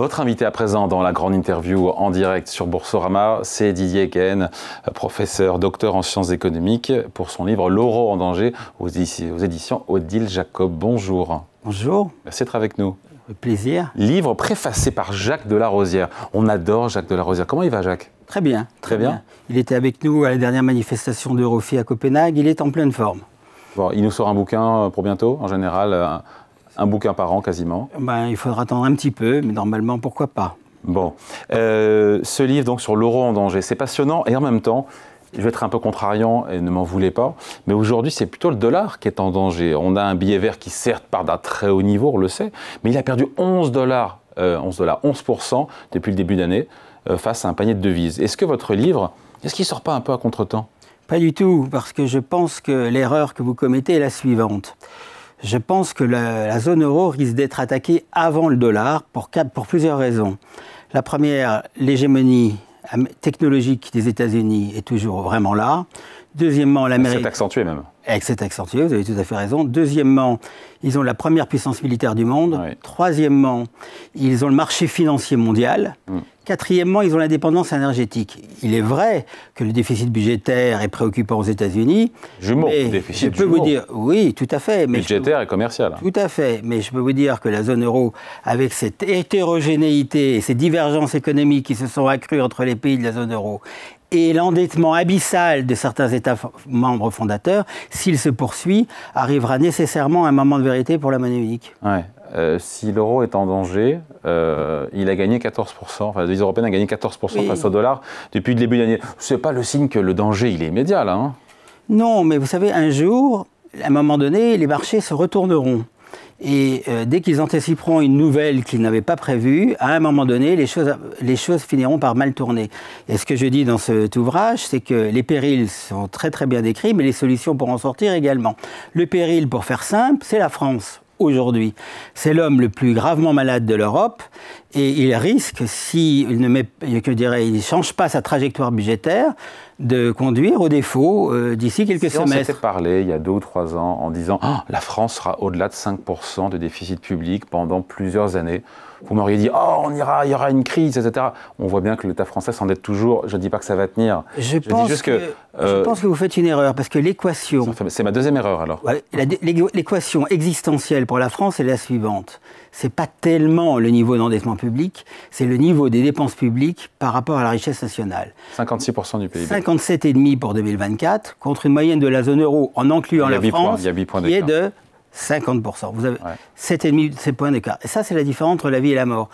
Votre invité à présent dans la grande interview en direct sur Boursorama, c'est Didier Eken, professeur, docteur en sciences économiques, pour son livre L'euro en danger aux éditions Odile Jacob. Bonjour. Bonjour. Merci d'être avec nous. Avec plaisir. Livre préfacé par Jacques Delarosière. On adore Jacques Delarosière. Comment il va, Jacques? Très bien. Très bien. Il était avec nous à la dernière manifestation d'Eurofi à Copenhague. Il est en pleine forme. Bon, il nous sort un bouquin pour bientôt, en général, un bouquin par an quasiment. Il faudra attendre un petit peu, mais normalement, pourquoi pas. Bon, ce livre donc sur l'euro en danger, c'est passionnant et en même temps, je vais être un peu contrariant et ne m'en voulez pas, mais aujourd'hui c'est plutôt le dollar qui est en danger. On a un billet vert qui certes part d'un très haut niveau, on le sait, mais il a perdu 11% depuis le début d'année face à un panier de devises. Est-ce que votre livre, est-ce qu'il ne sort pas un peu à contre-temps? Pas du tout, parce que je pense que l'erreur que vous commettez est la suivante. Je pense que la zone euro risque d'être attaquée avant le dollar pour plusieurs raisons. La première, l'hégémonie technologique des États-Unis est toujours vraiment là. Deuxièmement, l'Amérique... C'est accentué même. C'est accentué, vous avez tout à fait raison. Deuxièmement, ils ont la première puissance militaire du monde. Oui. Troisièmement, ils ont le marché financier mondial. Quatrièmement, ils ont l'indépendance énergétique. Il est vrai que le déficit budgétaire est préoccupant aux États-Unis. Jumeau, déficit je peux vous dire, oui, tout à fait. Mais budgétaire et commercial. Tout à fait. Mais je peux vous dire que la zone euro, avec cette hétérogénéité et ces divergences économiques qui se sont accrues entre les pays de la zone euro, et l'endettement abyssal de certains États membres fondateurs, s'il se poursuit, arrivera nécessairement un moment de vérité pour la monnaie unique. Ouais. Si l'euro est en danger, il a gagné 14%, enfin la devise européenne a gagné 14% face au dollar depuis le début de l'année. Ce n'est pas le signe que le danger il est immédiat là, hein? Non, mais vous savez, un jour, à un moment donné, les marchés se retourneront. Et dès qu'ils anticiperont une nouvelle qu'ils n'avaient pas prévue, à un moment donné, les choses finiront par mal tourner. Et ce que je dis dans cet ouvrage, c'est que les périls sont très très bien décrits, mais les solutions pour en sortir également. Le péril, pour faire simple, c'est la France. Aujourd'hui, c'est l'homme le plus gravement malade de l'Europe et il risque, s'il ne change pas sa trajectoire budgétaire, de conduire au défaut d'ici quelques semestres. On s'était parlé il y a 2 ou 3 ans en disant la France sera au-delà de 5% de déficit public pendant plusieurs années. Vous m'auriez dit il y aura une crise, etc. On voit bien que l'État français s'endette toujours. Je ne dis pas que ça va tenir. Je pense que vous faites une erreur parce que l'équation... C'est ma deuxième erreur alors. L'équation existentielle pour la France est la suivante. Ce n'est pas tellement le niveau d'endettement public, c'est le niveau des dépenses publiques par rapport à la richesse nationale. 56% du PIB. 57,5% pour 2024, contre une moyenne de la zone euro en incluant la France, qui est de 50%. Vous avez 7,5 points d'écart. Et ça, c'est la différence entre la vie et la mort.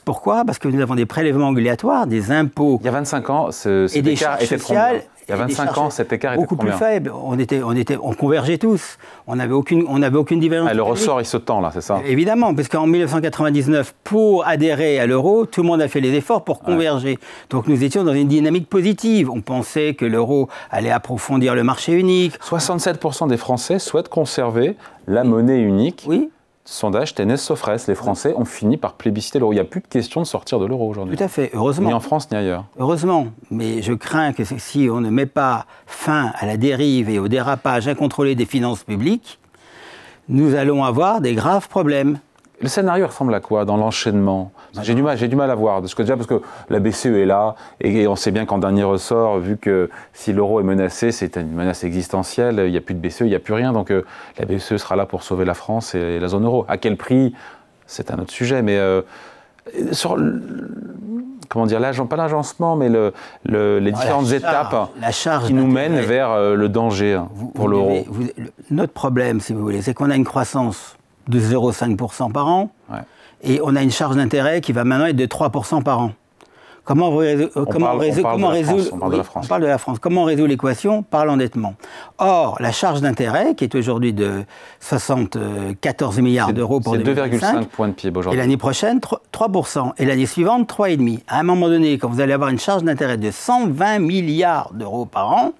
Pourquoi? Parce que nous avons des prélèvements obligatoires, des impôts... Il y a 25 ans, cet écart était sociales. Il y a 25 ans, cet écart était beaucoup plus faible. On convergeait tous. On n'avait aucune divergence. Le ressort, il se tend là, c'est ça? Évidemment, parce qu'en 1999, pour adhérer à l'euro, tout le monde a fait les efforts pour converger. Donc nous étions dans une dynamique positive. On pensait que l'euro allait approfondir le marché unique. 67% des Français souhaitent conserver la monnaie unique. Oui. Sondage TNS-Sofres, les Français ont fini par plébisciter l'euro. Il n'y a plus de question de sortir de l'euro aujourd'hui. Tout à fait, heureusement. Ni en France, ni ailleurs. Heureusement, mais je crains que si on ne met pas fin à la dérive et au dérapage incontrôlé des finances publiques, nous allons avoir des graves problèmes. Le scénario ressemble à quoi dans l'enchaînement? J'ai du mal à voir. Déjà parce que la BCE est là et on sait bien qu'en dernier ressort, vu que si l'euro est menacé, c'est une menace existentielle, il n'y a plus de BCE, il n'y a plus rien. Donc la BCE sera là pour sauver la France et la zone euro. À quel prix? C'est un autre sujet. Mais sur comment dire, pas l'agencement, mais les différentes étapes qui nous mènent vers le danger pour l'euro. Notre problème, si vous voulez, c'est qu'on a une croissance de 0,5% par an, et on a une charge d'intérêt qui va maintenant être de 3% par an. On parle de la France. Comment on résout l'équation? Par l'endettement. Or, la charge d'intérêt, qui est aujourd'hui de 74 milliards d'euros pour 2025, c'est 2,5 points de PIB aujourd'hui. Et l'année prochaine, 3%. Et l'année suivante, 3,5%. À un moment donné, quand vous allez avoir une charge d'intérêt de 120 milliards d'euros par an,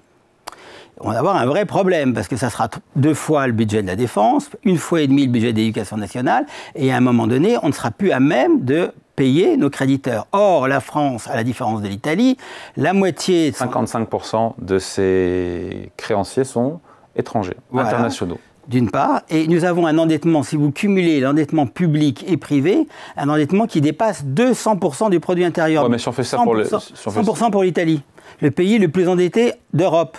on va avoir un vrai problème, parce que ça sera 2 fois le budget de la défense, 1,5 fois le budget de l'éducation nationale, et à un moment donné, on ne sera plus à même de payer nos créditeurs. Or, la France, à la différence de l'Italie, la moitié... 55% de ses créanciers sont étrangers, internationaux. d'une part, et nous avons un endettement, si vous cumulez l'endettement public et privé, un endettement qui dépasse 200% du produit intérieur. Ouais, mais si on fait ça pour 100% pour l'Italie, le pays le plus endetté d'Europe.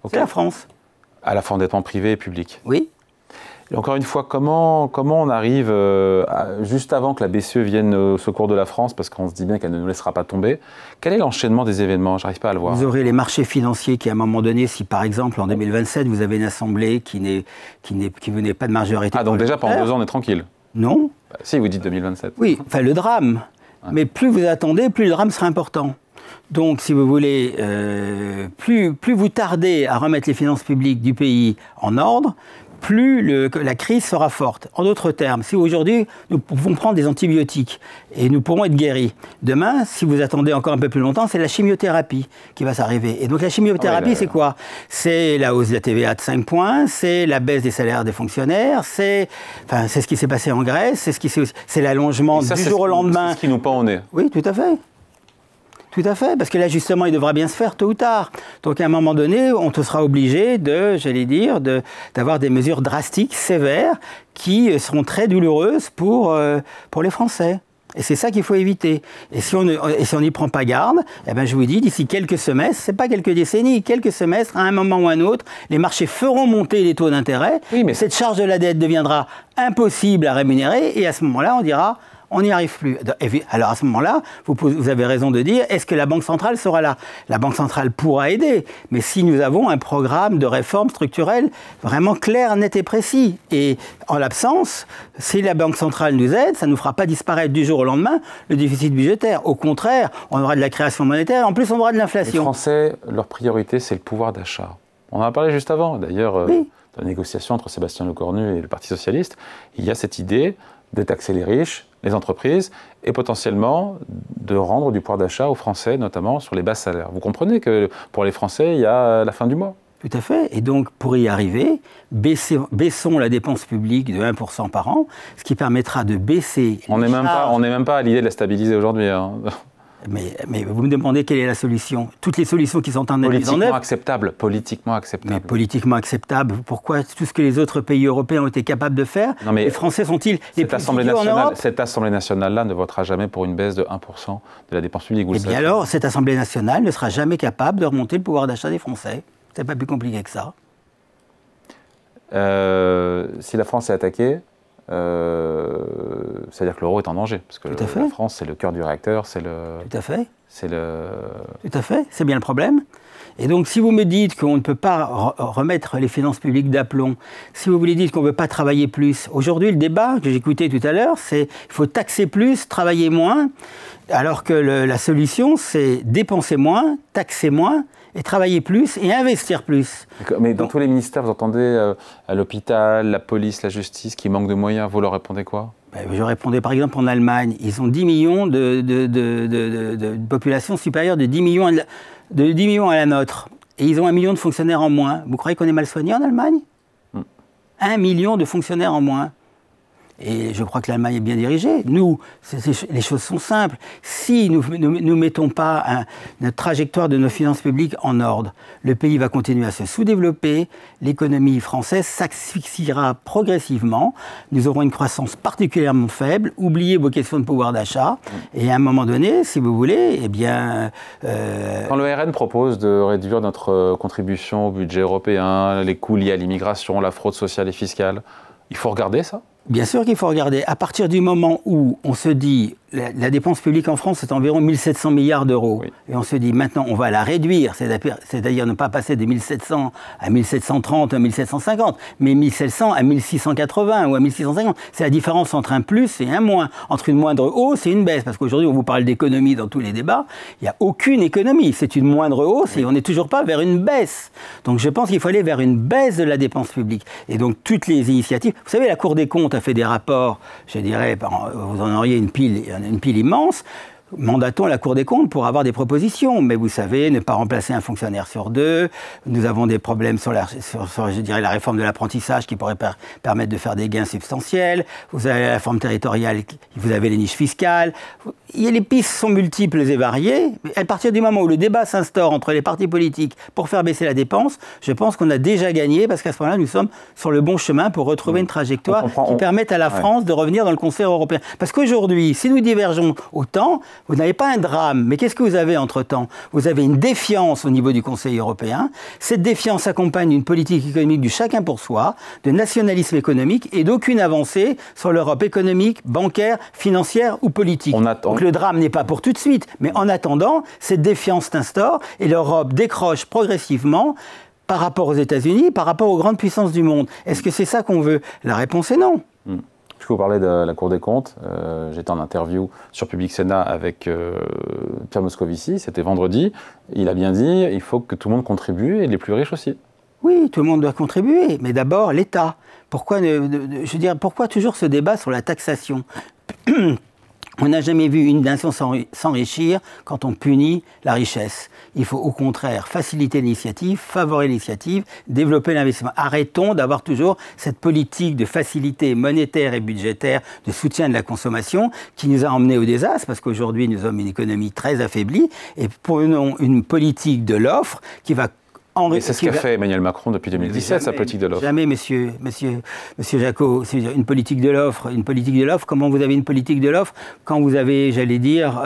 Okay. C'est la France. À la fois endettement privé et public. Oui. Et encore une fois, comment on arrive, juste avant que la BCE vienne au secours de la France, parce qu'on se dit bien qu'elle ne nous laissera pas tomber, quel est l'enchaînement des événements? Je n'arrive pas à le voir. Vous aurez les marchés financiers qui, à un moment donné, si par exemple en 2027, vous avez une assemblée qui venait pas de majorité... Ah, donc déjà pendant 2 ans, on est tranquille? Non. Bah, si, vous dites 2027. Oui, enfin le drame. Ouais. Mais plus vous attendez, plus le drame sera important. Donc, si vous voulez, plus vous tardez à remettre les finances publiques du pays en ordre, plus la crise sera forte. En d'autres termes, si aujourd'hui, nous pouvons prendre des antibiotiques et nous pourrons être guéris. Demain, si vous attendez encore un peu plus longtemps, c'est la chimiothérapie qui va s'arriver. Et donc la chimiothérapie, c'est quoi? C'est la hausse de la TVA de 5 points, c'est la baisse des salaires des fonctionnaires, c'est ce qui s'est passé en Grèce, c'est l'allongement du jour au lendemain. C'est ce qui nous pend au nez. Oui, tout à fait. Tout à fait, parce que l'ajustement, il devra bien se faire tôt ou tard. Donc, à un moment donné, on te sera obligé d'avoir des mesures drastiques, sévères, qui seront très douloureuses pour les Français. Et c'est ça qu'il faut éviter. Et si on n'y prend pas garde, eh ben, je vous dis, d'ici quelques semestres, c'est pas quelques décennies, quelques semestres, à un moment ou à un autre, les marchés feront monter les taux d'intérêt. Oui, mais cette charge de la dette deviendra impossible à rémunérer. Et à ce moment-là, on dira... on n'y arrive plus. Alors à ce moment-là, vous avez raison de dire, est-ce que la Banque centrale sera là? La Banque centrale pourra aider, mais si nous avons un programme de réforme structurelle vraiment clair, net et précis, et en l'absence, si la Banque centrale nous aide, ça ne nous fera pas disparaître du jour au lendemain le déficit budgétaire. Au contraire, on aura de la création monétaire, en plus on aura de l'inflation. Les Français, leur priorité, c'est le pouvoir d'achat. On en a parlé juste avant, d'ailleurs, oui. Dans la négociation entre Sébastien Lecornu et le Parti socialiste, il y a cette idée de taxer les riches, les entreprises, et potentiellement de rendre du pouvoir d'achat aux Français, notamment sur les bas salaires. Vous comprenez que pour les Français, il y a la fin du mois. Tout à fait. Et donc, pour y arriver, baissons la dépense publique de 1% par an, ce qui permettra de baisser... On n'est même pas à l'idée de la stabiliser aujourd'hui. Hein. Mais vous me demandez quelle est la solution? Toutes les solutions qui sont en œuvre. Politiquement acceptable. Mais politiquement acceptable. Pourquoi tout ce que les autres pays européens ont été capables de faire, les Français sont-ils les plus idiots en Europe? Cette Assemblée nationale-là ne votera jamais pour une baisse de 1% de la dépense publique. Eh bien alors, cette Assemblée nationale ne sera jamais capable de remonter le pouvoir d'achat des Français. C'est pas plus compliqué que ça. Si la France est attaquée... c'est-à-dire que l'euro est en danger, parce que la France, c'est le cœur du réacteur, c'est le... Tout à fait. Tout à fait, c'est bien le problème. Et donc, si vous me dites qu'on ne peut pas remettre les finances publiques d'aplomb, si vous voulez dire qu'on ne veut pas travailler plus, aujourd'hui, le débat que j'écoutais tout à l'heure, c'est qu'il faut taxer plus, travailler moins, alors que la solution, c'est dépenser moins, taxer moins, et travailler plus et investir plus. Mais dans tous les ministères, vous entendez à l'hôpital, la police, la justice, qui manquent de moyens, vous leur répondez quoi? Je répondais par exemple en Allemagne, ils ont 10 millions de population supérieure de 10 millions à la nôtre. Et ils ont 1 million de fonctionnaires en moins. Vous croyez qu'on est mal soigné en Allemagne? 1 million de fonctionnaires en moins. Et je crois que l'Allemagne est bien dirigée. Nous, les choses sont simples. Si nous ne mettons pas notre trajectoire de nos finances publiques en ordre, le pays va continuer à se sous-développer, l'économie française s'asphyxiera progressivement, nous aurons une croissance particulièrement faible, oubliez vos questions de pouvoir d'achat, et à un moment donné, si vous voulez, eh bien... Quand le RN propose de réduire notre contribution au budget européen, les coûts liés à l'immigration, la fraude sociale et fiscale, il faut regarder ça? Bien sûr qu'il faut regarder. À partir du moment où on se dit la dépense publique en France, c'est environ 1700 milliards d'euros. Oui. Et on se dit maintenant, on va la réduire, c'est-à-dire ne pas passer de 1700 à 1730 à 1750, mais 1700 à 1680 ou à 1650. C'est la différence entre un plus et un moins, entre une moindre hausse et une baisse. Parce qu'aujourd'hui, on vous parle d'économie dans tous les débats. Il n'y a aucune économie. C'est une moindre hausse et on n'est toujours pas vers une baisse. Donc je pense qu'il faut aller vers une baisse de la dépense publique. Et donc toutes les initiatives... Vous savez, la Cour des comptes a fait des rapports, je dirais, vous en auriez une pile immense. mandatons la Cour des comptes pour avoir des propositions. Mais vous savez, ne pas remplacer un fonctionnaire sur 2. Nous avons des problèmes sur je dirais, la réforme de l'apprentissage qui pourrait permettre de faire des gains substantiels. Vous avez la réforme territoriale, vous avez les niches fiscales. Les pistes sont multiples et variées. À partir du moment où le débat s'instaure entre les partis politiques pour faire baisser la dépense, je pense qu'on a déjà gagné parce qu'à ce moment-là, nous sommes sur le bon chemin pour retrouver une trajectoire qui permette à la France de revenir dans le concert européen. Parce qu'aujourd'hui, si nous divergeons autant, vous n'avez pas un drame. Mais qu'est-ce que vous avez entre-temps? Vous avez une défiance au niveau du Conseil européen. Cette défiance accompagne une politique économique du chacun pour soi, de nationalisme économique et d'aucune avancée sur l'Europe économique, bancaire, financière ou politique. Donc le drame n'est pas pour tout de suite. Mais en attendant, cette défiance s'instaure et l'Europe décroche progressivement par rapport aux États-Unis, par rapport aux grandes puissances du monde. Est-ce que c'est ça qu'on veut? La réponse est non. Puisque vous parlez de la Cour des comptes, j'étais en interview sur Public Sénat avec Pierre Moscovici, c'était vendredi. Il a bien dit il faut que tout le monde contribue et les plus riches aussi. Oui, tout le monde doit contribuer, mais d'abord l'État. Pourquoi toujours ce débat sur la taxation? On n'a jamais vu une nation s'enrichir quand on punit la richesse. Il faut au contraire faciliter l'initiative, favoriser l'initiative, développer l'investissement. Arrêtons d'avoir toujours cette politique de facilité monétaire et budgétaire de soutien de la consommation qui nous a emmenés au désastre parce qu'aujourd'hui nous sommes une économie très affaiblie et prenons une politique de l'offre qui va... Et c'est ce qu'a fait Emmanuel Macron depuis 2017, sa politique de l'offre. Jamais, monsieur Jacot, une politique de l'offre. Comment vous avez une politique de l'offre quand vous avez, j'allais dire,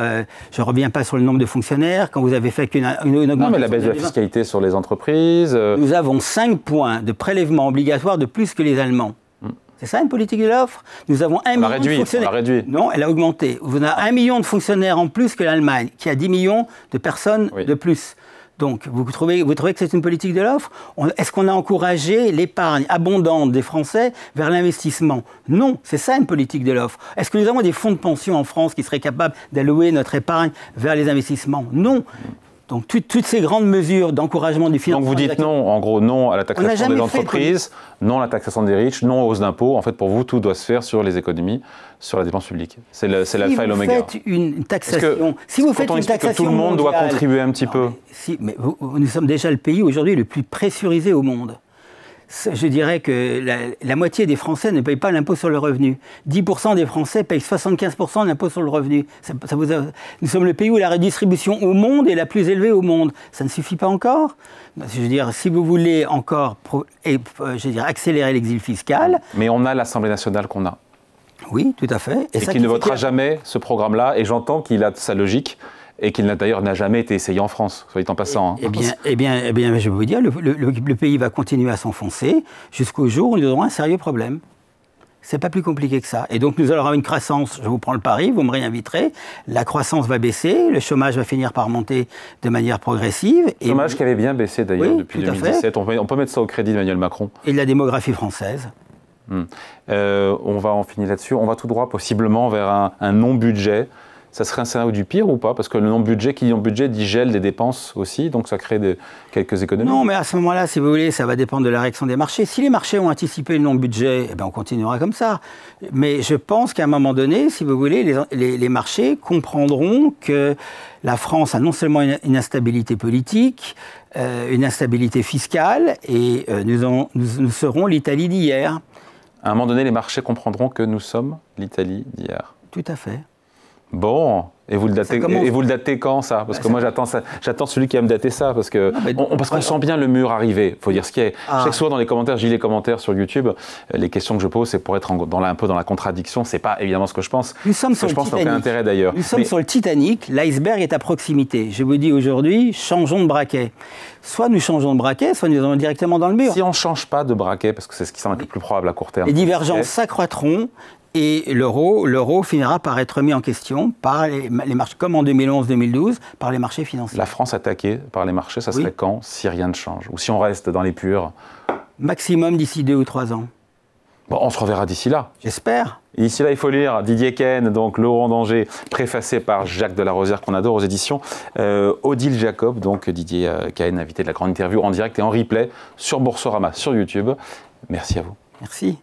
je ne reviens pas sur le nombre de fonctionnaires, quand vous avez fait une augmentation... Non, mais la baisse de la fiscalité sur les entreprises... Nous avons 5 points de prélèvement obligatoire de plus que les Allemands. C'est ça une politique de l'offre? Nous avons 1 million de fonctionnaires. On l'a réduit. Non, elle a augmenté. Vous avez 1 million de fonctionnaires en plus que l'Allemagne, qui a 10 millions de personnes de plus. Donc, vous trouvez que c'est une politique de l'offre? Est-ce qu'on a encouragé l'épargne abondante des Français vers l'investissement? Non, c'est ça une politique de l'offre. Est-ce que nous avons des fonds de pension en France qui seraient capables d'allouer notre épargne vers les investissements? Non. Donc, toutes ces grandes mesures d'encouragement du financement... Donc, vous dites non, en gros, non à la taxation des entreprises, non à la taxation des riches, non aux hausses d'impôts. En fait, pour vous, tout doit se faire sur les économies, sur la dépense publique. C'est l'alpha et l'oméga. Si vous faites une taxation... que tout le monde doit contribuer un petit peu. Mais nous sommes déjà le pays aujourd'hui le plus pressurisé au monde. Je dirais que la moitié des Français ne payent pas l'impôt sur le revenu. 10% des Français payent 75% d'impôt sur le revenu. Nous sommes le pays où la redistribution au monde est la plus élevée au monde. Ça ne suffit pas encore? Je veux dire, si vous voulez encore accélérer l'exil fiscal... Mais on a l'Assemblée nationale qu'on a. Oui, tout à fait. Et qui ne votera jamais ce programme-là. Et j'entends qu'il a sa logique. Et qu'il n'a jamais été essayé en France, soit en passant. Eh bien, je vais vous dire, le pays va continuer à s'enfoncer jusqu'au jour où nous aurons un sérieux problème. C'est pas plus compliqué que ça. Et donc, nous allons avoir une croissance, je vous prends le pari, vous me réinviterez, la croissance va baisser, le chômage va finir par monter de manière progressive. Le chômage qui avait bien baissé d'ailleurs depuis 2017. On peut mettre ça au crédit d'Emmanuel Macron. Et de la démographie française. On va en finir là-dessus. On va tout droit possiblement vers un non-budget. Ça serait un scénario du pire ou pas? Parce que le non-budget, qui dit non-budget, dit gel des dépenses aussi, donc ça crée quelques économies. Non, mais à ce moment-là, si vous voulez, ça va dépendre de la réaction des marchés. Si les marchés ont anticipé le non-budget, on continuera comme ça. Mais je pense qu'à un moment donné, si vous voulez, les marchés comprendront que la France a non seulement une instabilité politique, une instabilité fiscale, et nous serons l'Italie d'hier. À un moment donné, les marchés comprendront que nous sommes l'Italie d'hier. Tout à fait. Bon, et vous le datez quand ça? Parce que moi j'attends celui qui va me dater ça, parce qu'on sent bien le mur arriver, il faut dire ce qui est. Chaque fois dans les commentaires, j'ai les commentaires sur YouTube, les questions que je pose, c'est pour être un peu dans la contradiction, c'est pas évidemment ce que je pense. Nous sommes sur le Titanic. Aucun intérêt d'ailleurs. Nous sommes sur le Titanic, l'iceberg est à proximité. Je vous dis aujourd'hui, changeons de braquet. Soit nous changeons de braquet, soit nous allons directement dans le mur. Si on ne change pas de braquet, parce que c'est ce qui semble être le plus probable à court terme. Les divergences s'accroîtront. Et l'euro finira par être mis en question par les marchés, comme en 2011-2012, par les marchés financiers. La France attaquée par les marchés, ça serait quand, si rien ne change? Ou si on reste dans les purs? Maximum d'ici 2 ou 3 ans. Bon, on se reverra d'ici là. J'espère. D'ici là, il faut lire Didier Cahen, donc Laurent Danger, préfacé par Jacques Delarosière, qu'on adore aux éditions Odile Jacob, donc Didier Cahen, invité de la grande interview en direct et en replay sur Boursorama, sur YouTube. Merci à vous. Merci.